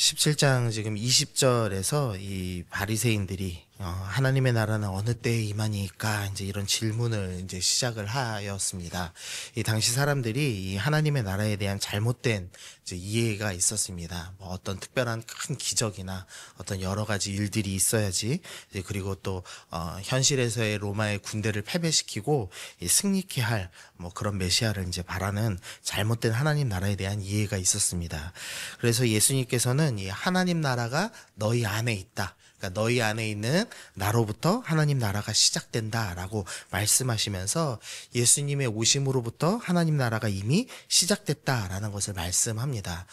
17장 지금 20절에서 이 바리새인들이 하나님의 나라는 어느 때에 임하니까 이제 이런 질문을 이제 시작을 하였습니다. 이 당시 사람들이 이 하나님의 나라에 대한 잘못된 이제 이해가 있었습니다. 뭐 어떤 특별한 큰 기적이나 어떤 여러 가지 일들이 있어야지, 이제 그리고 또 현실에서의 로마의 군대를 패배시키고 승리케 할 뭐 그런 메시아를 이제 바라는 잘못된 하나님 나라에 대한 이해가 있었습니다. 그래서 예수님께서는 이 하나님 나라가 너희 안에 있다, 그러니까 너희 안에 있는 나로부터 하나님 나라가 시작된다라고 말씀하시면서 예수님의 오심으로부터 하나님 나라가 이미 시작됐다라는 것을 말씀합니다.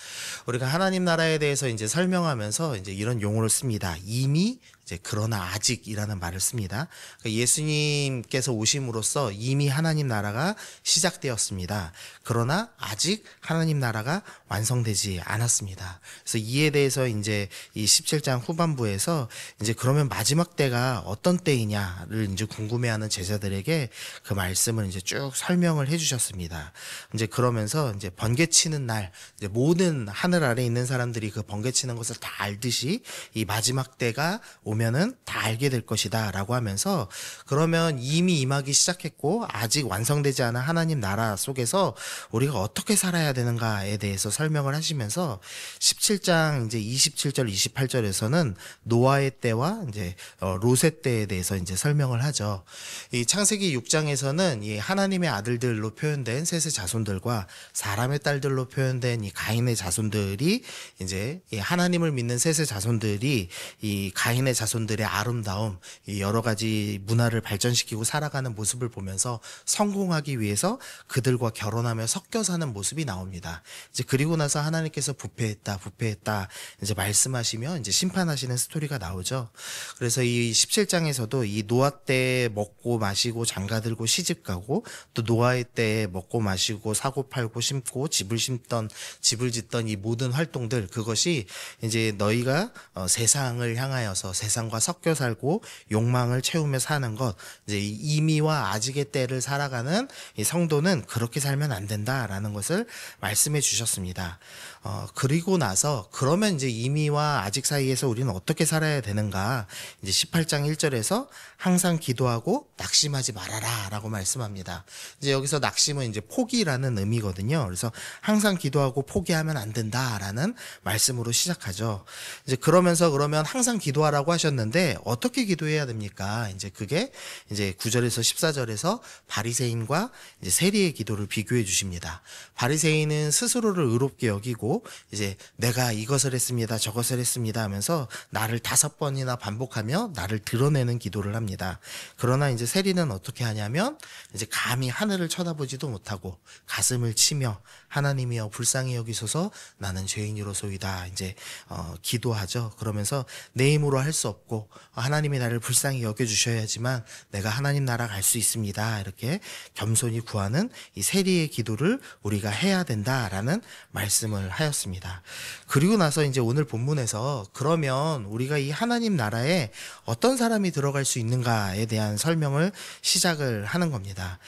우리가 하나님 나라에 대해서 이제 설명하면서 이제 이런 용어를 씁니다. 이미, 이제 그러나 아직이라는 말을 씁니다. 그러니까 예수님께서 오심으로써 이미 하나님 나라가 시작되었습니다. 그러나 아직 하나님 나라가 완성되지 않았습니다. 그래서 이에 대해서 이제 이 17장 후반부에서 이제 그러면 마지막 때가 어떤 때이냐를 이제 궁금해하는 제자들에게 그 말씀을 이제 쭉 설명을 해주셨습니다. 이제 그러면서 이제 번개치는 날, 이제 모든 하늘 아래 있는 사람들이 그 번개치는 것을 다 알듯이 이 마지막 때가 오면은 다 알게 될 것이다라고 하면서, 그러면 이미 임하기 시작했고 아직 완성되지 않은 하나님 나라 속에서 우리가 어떻게 살아야 되는가에 대해서 설명을 하시면서 17장 이제 27절 28절에서는 노아의 때와 이제 롯의 때에 대해서 이제 설명을 하죠. 이 창세기 6장에서는 이 하나님의 아들들로 표현된 셋의 자손들과 사람의 딸들로 표현된 이 가인의 자손들이, 이제 이 하나님을 믿는 셋의 자손들이 이 가인의 자손들의 아름다움, 이 여러 가지 문화를 발전시키고 살아가는 모습을 보면서 성공하기 위해서 그들과 결혼하며 섞여 사는 모습이 나옵니다. 이제 그리고 나서 하나님께서 부패했다 이제 말씀하시며 이제 심판하시는 스토리가 나오죠. 그래서 이 17장에서도 이 노아 때 먹고 마시고 장가들고 시집가고, 또 노아의 때에 먹고 마시고 사고 팔고 심고 집을 짓던 이 모든 활동들, 그것이 이제 너희가 세상을 향하여서 세상과 섞여 살고 욕망을 채우며 사는 것, 이제 이미와 아직의 때를 살아가는 이 성도는 그렇게 살면 안 된다라는 것을 말씀해 주셨습니다. 그리고 나서 그러면 이제 이미와 아직 사이에서 우리는 어떻게 살아야 되는가, 이제 18장 1절에서 항상 기도하고 낙심하지 말아라 라고 말씀합니다. 이제 여기서 낙심은 이제 포기라는 의미거든요. 그래서 항상 기도하고 포기하면 안 된다라는 말씀으로 시작하죠. 이제 그러면서 그러면 항상 기도하라고 하셨는데 어떻게 기도해야 됩니까? 이제 그게 이제 9절에서 14절에서 바리새인과 이제 세리의 기도를 비교해 주십니다. 바리새인은 스스로를 의롭게 여기고 이제 내가 이것을 했습니다, 저것을 했습니다 하면서 나를 5번이나 반복하며 나를 드러내는 기도를 합니다. 그러나 이제 세리는 어떻게 하냐면 이제 감히 하늘을 쳐다보지도 못하고 가슴을 치며 하나님이여 불쌍히 여기소서 나는 죄인이로소이다 이제 기도하죠. 그러면서 내 힘으로 할 수 없고 하나님이 나를 불쌍히 여겨주셔야지만 내가 하나님 나라 갈 수 있습니다, 이렇게 겸손히 구하는 이 세리의 기도를 우리가 해야 된다라는 말씀을 하였습니다. 그리고 나서 이제 오늘 본문에서 그러면 우리가 이 하나님 나라에 어떤 사람이 들어갈 수 있는가에 대한 설명을 시작을 하는 겁니다.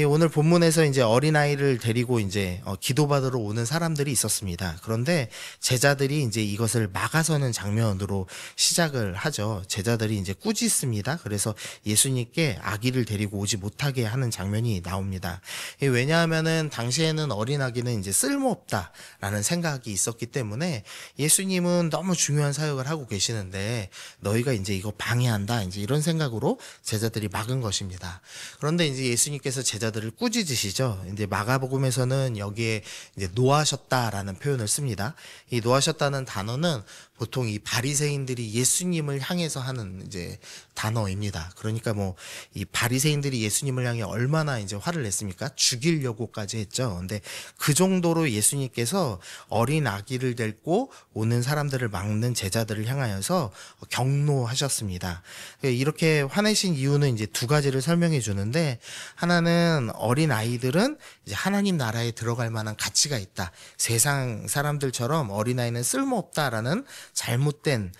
오늘 본문에서 이제 어린아이를 데리고 이제 기도받으러 오는 사람들이 있었습니다. 그런데 제자들이 이제 이것을 막아서는 장면으로 시작을 하죠. 제자들이 이제 꾸짖습니다. 그래서 예수님께 아기를 데리고 오지 못하게 하는 장면이 나옵니다. 왜냐하면은 당시에는 어린 아기는 이제 쓸모없다라는 생각이 있었기 때문에 예수님은 너무 중요한 사역을 하고 계시는데 너희가 이제 이거 방해한다, 이제 이런 생각으로 제자들이 막은 것입니다. 그런데 이제 예수님께서 제자들을 꾸짖으시죠. 이제 마가복음에서는 여기에 이제 노하셨다라는 표현을 씁니다. 이 노하셨다는 단어는 보통 이 바리새인들이 예수님을 향해서 하는 이제 단어입니다. 그러니까 뭐 이 바리새인들이 예수님을 향해 얼마나 이제 화를 냈습니까? 죽이려고까지 했죠. 근데 그 정도로 예수님께서 어린 아기를 데리고 오는 사람들을 막는 제자들을 향하여서 경노하셨습니다. 이렇게 화내신 이유는 이제 두 가지를 설명해 주는데, 하나는 어린 아이들은 이제 하나님 나라에 들어갈 만한 가치가 있다, 세상 사람들처럼 어린아이는 쓸모없다라는 잘못된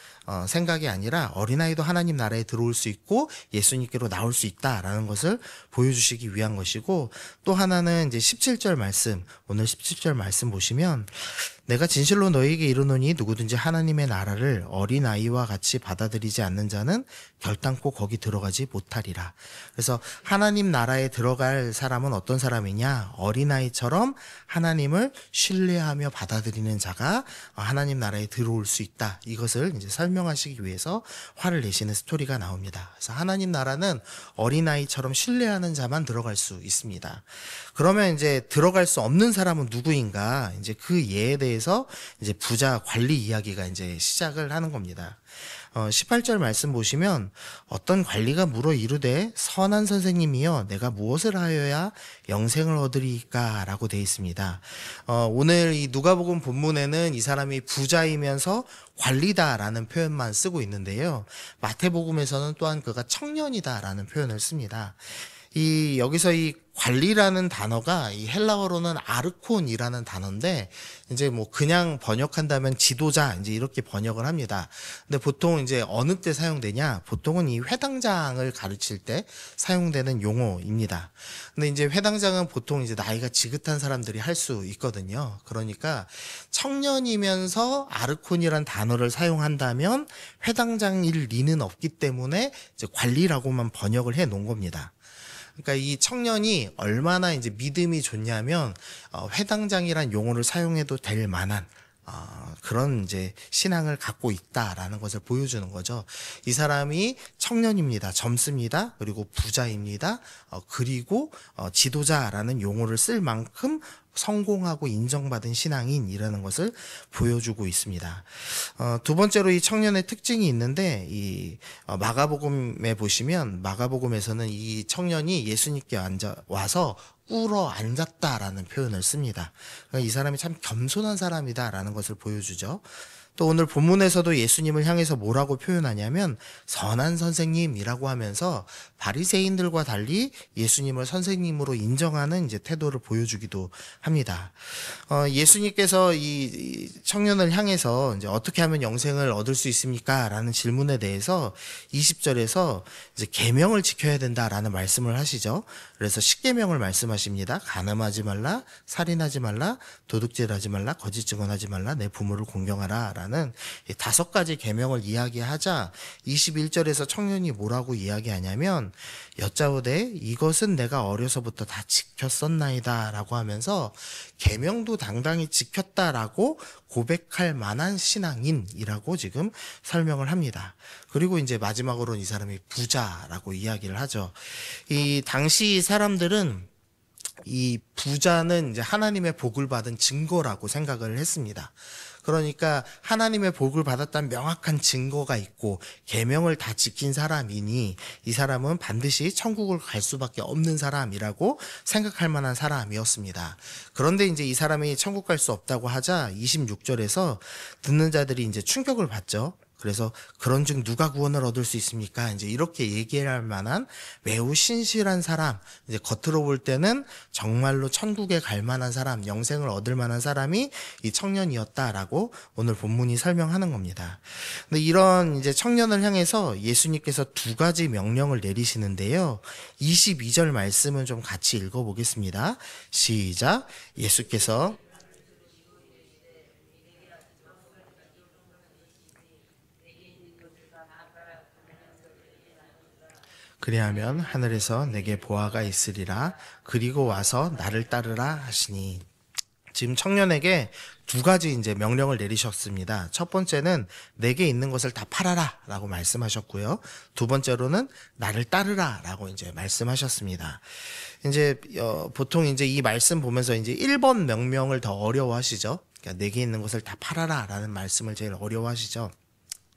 생각이 아니라 어린아이도 하나님 나라에 들어올 수 있고 예수님께로 나올 수 있다라는 것을 보여주시기 위한 것이고, 또 하나는 이제 17절 말씀, 오늘 17절 말씀 보시면 내가 진실로 너희에게 이르노니 누구든지 하나님의 나라를 어린아이와 같이 받아들이지 않는 자는 결단코 거기 들어가지 못하리라. 그래서 하나님 나라에 들어갈 사람은 어떤 사람이냐? 어린아이처럼 하나님을 신뢰하며 받아들이는 자가 하나님 나라에 들어올 수 있다. 이것을 이제 설명하시기 위해서 화를 내시는 스토리가 나옵니다. 그래서 하나님 나라는 어린아이처럼 신뢰하는 자만 들어갈 수 있습니다. 그러면 이제 들어갈 수 없는 사람은 누구인가? 이제 그 예에 대해서 이제 부자 관리 이야기가 이제 시작을 하는 겁니다. 18절 말씀 보시면 어떤 관리가 물어 이르되 선한 선생님이여 내가 무엇을 하여야 영생을 얻으리까 라고 되어 있습니다. 오늘 이 누가복음 본문에는 이 사람이 부자이면서 관리다라는 표현만 쓰고 있는데요. 마태복음에서는 또한 그가 청년이다라는 표현을 씁니다. 여기서 이 관리라는 단어가 이 헬라어로는 아르콘이라는 단어인데, 이제 뭐 그냥 번역한다면 지도자, 이제 이렇게 번역을 합니다. 근데 보통 이제 어느 때 사용되냐? 보통은 이 회당장을 가르칠 때 사용되는 용어입니다. 근데 이제 회당장은 보통 이제 나이가 지긋한 사람들이 할 수 있거든요. 그러니까 청년이면서 아르콘이란 단어를 사용한다면 회당장일 리는 없기 때문에 이제 관리라고만 번역을 해 놓은 겁니다. 그러니까 이 청년이 얼마나 이제 믿음이 좋냐면 회당장이란 용어를 사용해도 될 만한 그런 이제 신앙을 갖고 있다라는 것을 보여주는 거죠. 이 사람이 청년입니다. 젊습니다. 그리고 부자입니다. 그리고 지도자라는 용어를 쓸 만큼 성공하고 인정받은 신앙인이라는 것을 보여주고 있습니다. 두 번째로 이 청년의 특징이 있는데, 이 마가복음에 보시면 마가복음에서는 이 청년이 예수님께 와서 꿇어 앉았다라는 표현을 씁니다. 그러니까 이 사람이 참 겸손한 사람이다라는 것을 보여주죠. 또 오늘 본문에서도 예수님을 향해서 뭐라고 표현하냐면 선한 선생님이라고 하면서 바리새인들과 달리 예수님을 선생님으로 인정하는 이제 태도를 보여주기도 합니다. 예수님께서 이 청년을 향해서 이제 어떻게 하면 영생을 얻을 수 있습니까? 라는 질문에 대해서 20절에서 이제 계명을 지켜야 된다라는 말씀을 하시죠. 그래서 10계명을 말씀하십니다. 간음하지 말라, 살인하지 말라, 도둑질하지 말라, 거짓 증언하지 말라, 내 부모를 공경하라 라는 5가지 계명을 이야기하자 21절에서 청년이 뭐라고 이야기하냐면 여짜오되 이것은 내가 어려서부터 다 지켰었나이다 라고 하면서 계명도 당당히 지켰다라고 고백할 만한 신앙인이라고 지금 설명을 합니다. 그리고 이제 마지막으로는 이 사람이 부자라고 이야기를 하죠. 이 당시 사람들은 이 부자는 이제 하나님의 복을 받은 증거라고 생각을 했습니다. 그러니까 하나님의 복을 받았다는 명확한 증거가 있고 계명을 다 지킨 사람이니 이 사람은 반드시 천국을 갈 수밖에 없는 사람이라고 생각할 만한 사람이었습니다. 그런데 이제 이 사람이 천국 갈 수 없다고 하자 26절에서 듣는 자들이 이제 충격을 받죠. 그래서 그런즉 누가 구원을 얻을 수 있습니까? 이제 이렇게 얘기할 만한 매우 신실한 사람, 이제 겉으로 볼 때는 정말로 천국에 갈 만한 사람, 영생을 얻을 만한 사람이 이 청년이었다라고 오늘 본문이 설명하는 겁니다. 근데 이런 이제 청년을 향해서 예수님께서 2가지 명령을 내리시는데요. 22절 말씀은 좀 같이 읽어보겠습니다. 시작. 예수께서 그리하면 하늘에서 내게 보화가 있으리라. 그리고 와서 나를 따르라 하시니. 지금 청년에게 2가지 이제 명령을 내리셨습니다. 첫 번째는 내게 있는 것을 다 팔아라 라고 말씀하셨고요. 두 번째로는 나를 따르라 라고 이제 말씀하셨습니다. 이제 보통 이제 이 말씀 보면서 이제 1번 명령을 더 어려워하시죠. 그러니까 내게 있는 것을 다 팔아라 라는 말씀을 제일 어려워하시죠.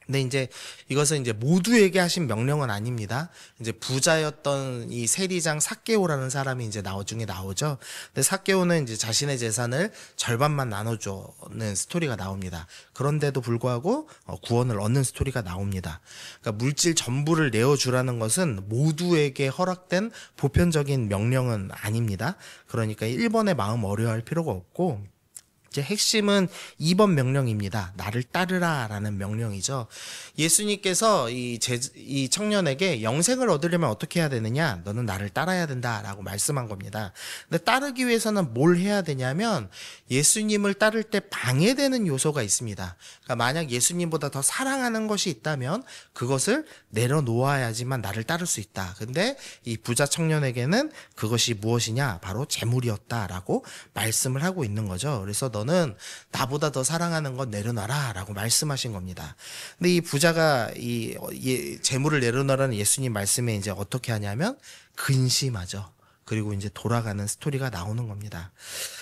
근데 이제 이것은 이제 모두에게 하신 명령은 아닙니다. 이제 부자였던 이 세리장 삭개오라는 사람이 이제 나중에 나오죠. 근데 삭개오는 이제 자신의 재산을 절반만 나눠주는 스토리가 나옵니다. 그런데도 불구하고 구원을 얻는 스토리가 나옵니다. 그러니까 물질 전부를 내어주라는 것은 모두에게 허락된 보편적인 명령은 아닙니다. 그러니까 1번의 마음 어려워할 필요가 없고, 이제 핵심은 2번 명령입니다. 나를 따르라 라는 명령이죠. 예수님께서 이 청년에게 영생을 얻으려면 어떻게 해야 되느냐? 너는 나를 따라야 된다 라고 말씀한 겁니다. 근데 따르기 위해서는 뭘 해야 되냐면 예수님을 따를 때 방해되는 요소가 있습니다. 그러니까 만약 예수님보다 더 사랑하는 것이 있다면 그것을 내려놓아야지만 나를 따를 수 있다. 근데 이 부자 청년에게는 그것이 무엇이냐? 바로 재물이었다라고 말씀을 하고 있는 거죠. 그래서 너는 나보다 더 사랑하는 건 내려놔라 라고 말씀하신 겁니다. 근데 이 부자가 재물을 내려놓으라는 예수님 말씀에 이제 어떻게 하냐면 근심하죠. 그리고 이제 돌아가는 스토리가 나오는 겁니다.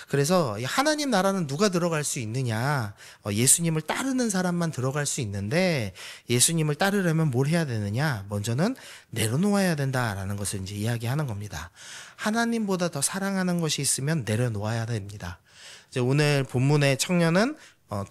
그래서 하나님 나라는 누가 들어갈 수 있느냐? 예수님을 따르는 사람만 들어갈 수 있는데 예수님을 따르려면 뭘 해야 되느냐? 먼저는 내려놓아야 된다라는 것을 이제 이야기하는 겁니다. 하나님보다 더 사랑하는 것이 있으면 내려놓아야 됩니다. 이제 오늘 본문의 청년은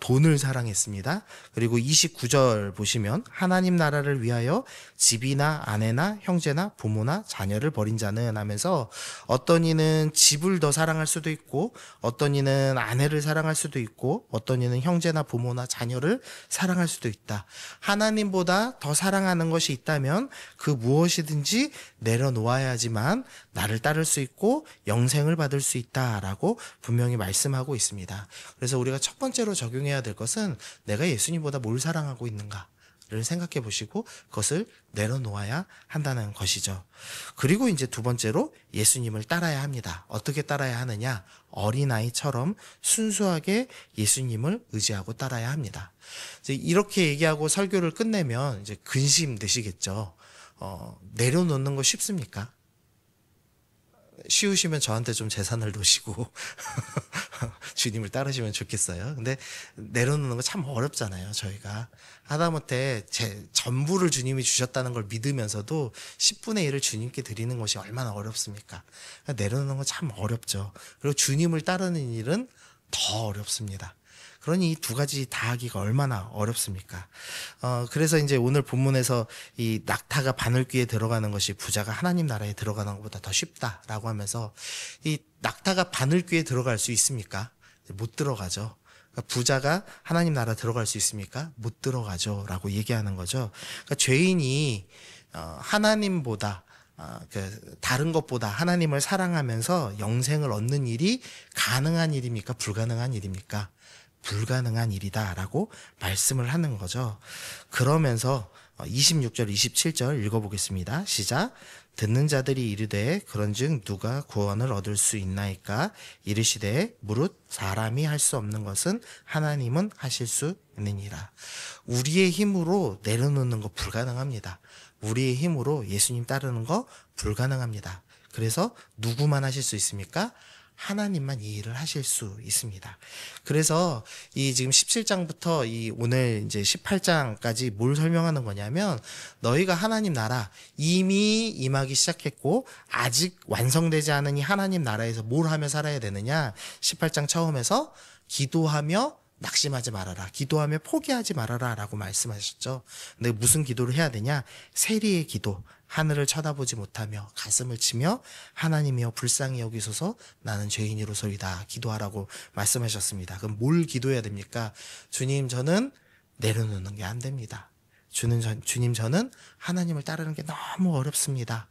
돈을 사랑했습니다. 그리고 29절 보시면 하나님 나라를 위하여 집이나 아내나 형제나 부모나 자녀를 버린 자는 하면서 어떤 이는 집을 더 사랑할 수도 있고 어떤 이는 아내를 사랑할 수도 있고 어떤 이는 형제나 부모나 자녀를 사랑할 수도 있다. 하나님보다 더 사랑하는 것이 있다면 그 무엇이든지 내려놓아야지만 나를 따를 수 있고 영생을 받을 수 있다라고 분명히 말씀하고 있습니다. 그래서 우리가 첫 번째로 적용해야 될 것은 내가 예수님보다 뭘 사랑하고 있는가를 생각해 보시고 그것을 내려놓아야 한다는 것이죠. 그리고 이제 두 번째로 예수님을 따라야 합니다. 어떻게 따라야 하느냐? 어린아이처럼 순수하게 예수님을 의지하고 따라야 합니다. 이제 이렇게 얘기하고 설교를 끝내면 이제 근심 되시겠죠. 내려놓는 거 쉽습니까? 쉬우시면 저한테 좀 재산을 놓으시고 주님을 따르시면 좋겠어요. 근데 내려놓는 거 참 어렵잖아요. 저희가 하다못해 제 전부를 주님이 주셨다는 걸 믿으면서도 10분의 1을 주님께 드리는 것이 얼마나 어렵습니까? 그러니까 내려놓는 건 참 어렵죠. 그리고 주님을 따르는 일은 더 어렵습니다. 그러니 이 두 가지 다 하기가 얼마나 어렵습니까? 그래서 이제 오늘 본문에서 이 낙타가 바늘귀에 들어가는 것이 부자가 하나님 나라에 들어가는 것보다 더 쉽다라고 하면서 이 낙타가 바늘귀에 들어갈 수 있습니까? 못 들어가죠. 그러니까 부자가 하나님 나라 들어갈 수 있습니까? 못 들어가죠. 라고 얘기하는 거죠. 그러니까 죄인이 하나님보다 다른 것보다 하나님을 사랑하면서 영생을 얻는 일이 가능한 일입니까? 불가능한 일입니까? 불가능한 일이다라고 말씀을 하는 거죠. 그러면서 26절, 27절 읽어보겠습니다. 시작. 듣는 자들이 이르되 그런즉 누가 구원을 얻을 수 있나이까? 이르시되 무릇 사람이 할 수 없는 것은 하나님은 하실 수 있느니라. 우리의 힘으로 내려놓는 거 불가능합니다. 우리의 힘으로 예수님 따르는 거 불가능합니다. 그래서 누구만 하실 수 있습니까? 하나님만 이 일을 하실 수 있습니다. 그래서 이 지금 17장부터 이 오늘 이제 18장까지 뭘 설명하는 거냐면 너희가 하나님 나라 이미 임하기 시작했고 아직 완성되지 않은 이 하나님 나라에서 뭘 하며 살아야 되느냐? 18장 처음에서 기도하며 낙심하지 말아라. 기도하며 포기하지 말아라 라고 말씀하셨죠. 근데 무슨 기도를 해야 되냐? 세리의 기도. 하늘을 쳐다보지 못하며 가슴을 치며 하나님이여 불쌍히 여기소서 나는 죄인이로소이다 기도하라고 말씀하셨습니다. 그럼 뭘 기도해야 됩니까? 주님 저는 내려놓는 게 안 됩니다. 주님 저는 하나님을 따르는 게 너무 어렵습니다.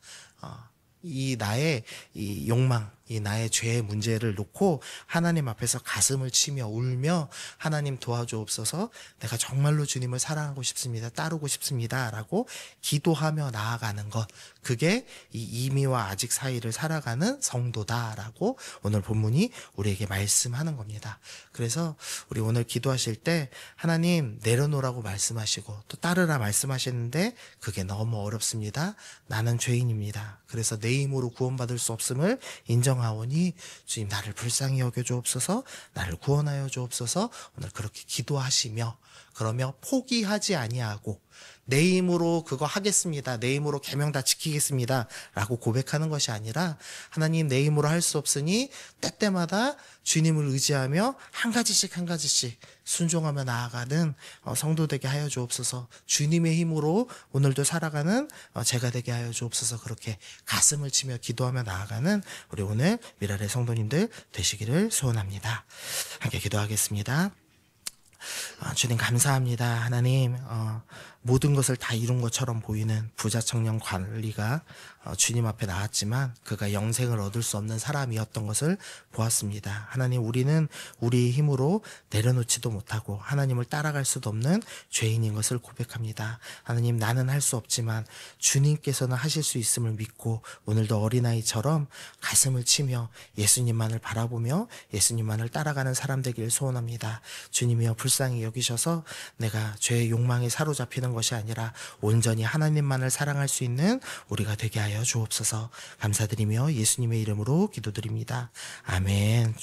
이 나의 이 욕망, 이 나의 죄의 문제를 놓고 하나님 앞에서 가슴을 치며 울며 하나님 도와주옵소서 내가 정말로 주님을 사랑하고 싶습니다. 따르고 싶습니다. 라고 기도하며 나아가는 것. 그게 이 이미와 아직 사이를 살아가는 성도다라고 오늘 본문이 우리에게 말씀하는 겁니다. 그래서 우리 오늘 기도하실 때 하나님 내려놓으라고 말씀하시고 또 따르라 말씀하시는데 그게 너무 어렵습니다. 나는 죄인입니다. 그래서 내 힘으로 구원받을 수 없음을 인정하오니 주님 나를 불쌍히 여겨 주옵소서 나를 구원하여 주옵소서 오늘 그렇게 기도하시며 그러며 포기하지 아니하고 내 힘으로 그거 하겠습니다. 내 힘으로 계명 다 지키겠습니다. 라고 고백하는 것이 아니라 하나님 내 힘으로 할 수 없으니 때때마다 주님을 의지하며 한 가지씩 순종하며 나아가는 성도 되게 하여 주옵소서. 주님의 힘으로 오늘도 살아가는 제가 되게 하여 주옵소서. 그렇게 가슴을 치며 기도하며 나아가는 우리 오늘 미랄의 성도님들 되시기를 소원합니다. 함께 기도하겠습니다. 주님 감사합니다. 하나님 모든 것을 다 이룬 것처럼 보이는 부자 청년 관리가 주님 앞에 나왔지만 그가 영생을 얻을 수 없는 사람이었던 것을 보았습니다. 하나님 우리는 우리의 힘으로 내려놓지도 못하고 하나님을 따라갈 수도 없는 죄인인 것을 고백합니다. 하나님 나는 할 수 없지만 주님께서는 하실 수 있음을 믿고 오늘도 어린아이처럼 가슴을 치며 예수님만을 바라보며 예수님만을 따라가는 사람 되기를 소원합니다. 주님이여 불쌍히 여기셔서 내가 죄의 욕망에 사로잡히는 것이 아니라 온전히 하나님만을 사랑할 수 있는 우리가 되게 하여 주옵소서. 감사드리며 예수님의 이름으로 기도드립니다. 아멘.